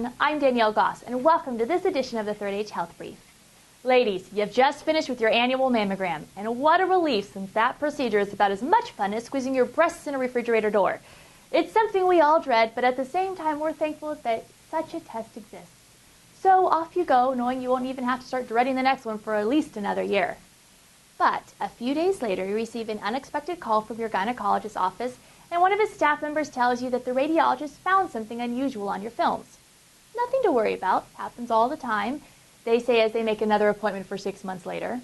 everyone, I'm Danielle Goss, and welcome to this edition of the Third Age Health Brief. Ladies, you've just finished with your annual mammogram, and what a relief since that procedure is about as much fun as squeezing your breasts in a refrigerator door. It's something we all dread, but at the same time we're thankful that such a test exists. So off you go, knowing you won't even have to start dreading the next one for at least another year. But a few days later, you receive an unexpected call from your gynecologist's office, and one of his staff members tells you that the radiologist found something unusual on your films. Nothing to worry about, happens all the time, they say as they make another appointment for 6 months later.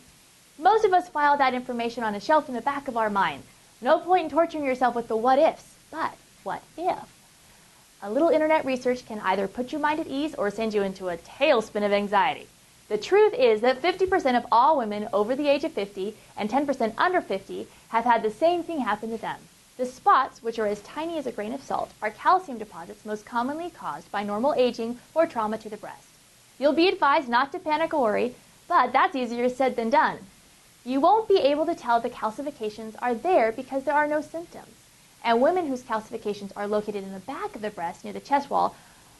Most of us file that information on a shelf in the back of our mind. No point in torturing yourself with the what ifs, but what if? A little internet research can either put your mind at ease or send you into a tailspin of anxiety. The truth is that 50% of all women over the age of 50 and 10% under 50 have had the same thing happen to them. The spots, which are as tiny as a grain of salt, are calcium deposits most commonly caused by normal aging or trauma to the breast. You'll be advised not to panic or worry, but that's easier said than done. You won't be able to tell the calcifications are there because there are no symptoms. And women whose calcifications are located in the back of the breast near the chest wall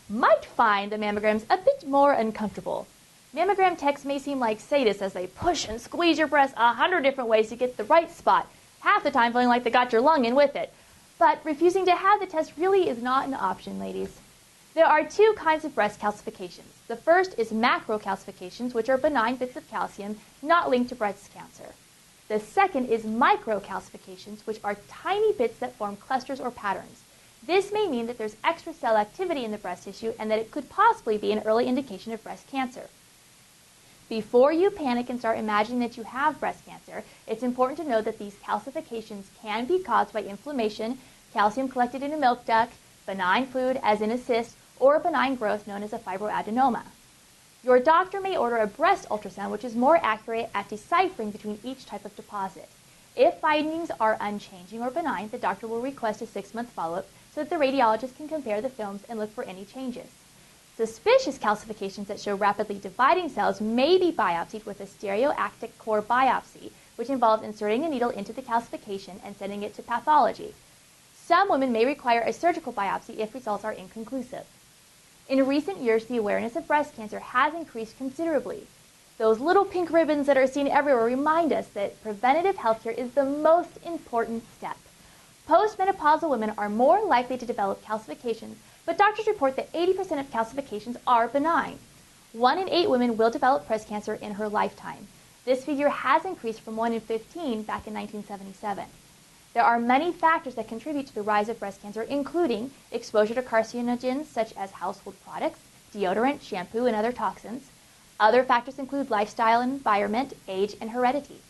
might find the mammograms a bit more uncomfortable. Mammogram techs may seem like sadists as they push and squeeze your breast 100 different ways to get the right spot, half the time feeling like they got your lung in with it. But refusing to have the test really is not an option, ladies. There are two kinds of breast calcifications. The first is macrocalcifications, which are benign bits of calcium not linked to breast cancer. The second is microcalcifications, which are tiny bits that form clusters or patterns. This may mean that there's extra cell activity in the breast tissue and that it could possibly be an early indication of breast cancer. Before you panic and start imagining that you have breast cancer, it's important to know that these calcifications can be caused by inflammation, calcium collected in a milk duct, benign fluid as in a cyst, or a benign growth known as a fibroadenoma. Your doctor may order a breast ultrasound, which is more accurate at deciphering between each type of deposit. If findings are unchanging or benign, the doctor will request a 6-month follow-up so that the radiologist can compare the films and look for any changes. Suspicious calcifications that show rapidly dividing cells may be biopsied with a stereoactic core biopsy, which involves inserting a needle into the calcification and sending it to pathology. Some women may require a surgical biopsy if results are inconclusive. In recent years, the awareness of breast cancer has increased considerably. Those little pink ribbons that are seen everywhere remind us that preventative healthcare is the most important step. Postmenopausal women are more likely to develop calcifications, but doctors report that 80% of calcifications are benign. 1 in 8 women will develop breast cancer in her lifetime. This figure has increased from 1 in 15 back in 1977. There are many factors that contribute to the rise of breast cancer, including exposure to carcinogens such as household products, deodorant, shampoo, and other toxins. Other factors include lifestyle and environment, age, and heredity.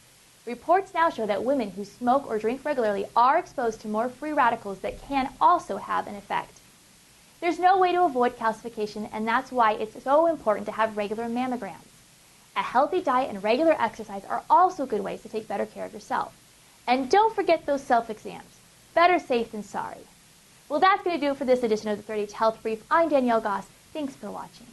Reports now show that women who smoke or drink regularly are exposed to more free radicals that can also have an effect. There's no way to avoid calcification, and that's why it's so important to have regular mammograms. A healthy diet and regular exercise are also good ways to take better care of yourself. And don't forget those self-exams. Better safe than sorry. Well, that's going to do it for this edition of the 30 Health Brief. I'm Danielle Goss. Thanks for watching.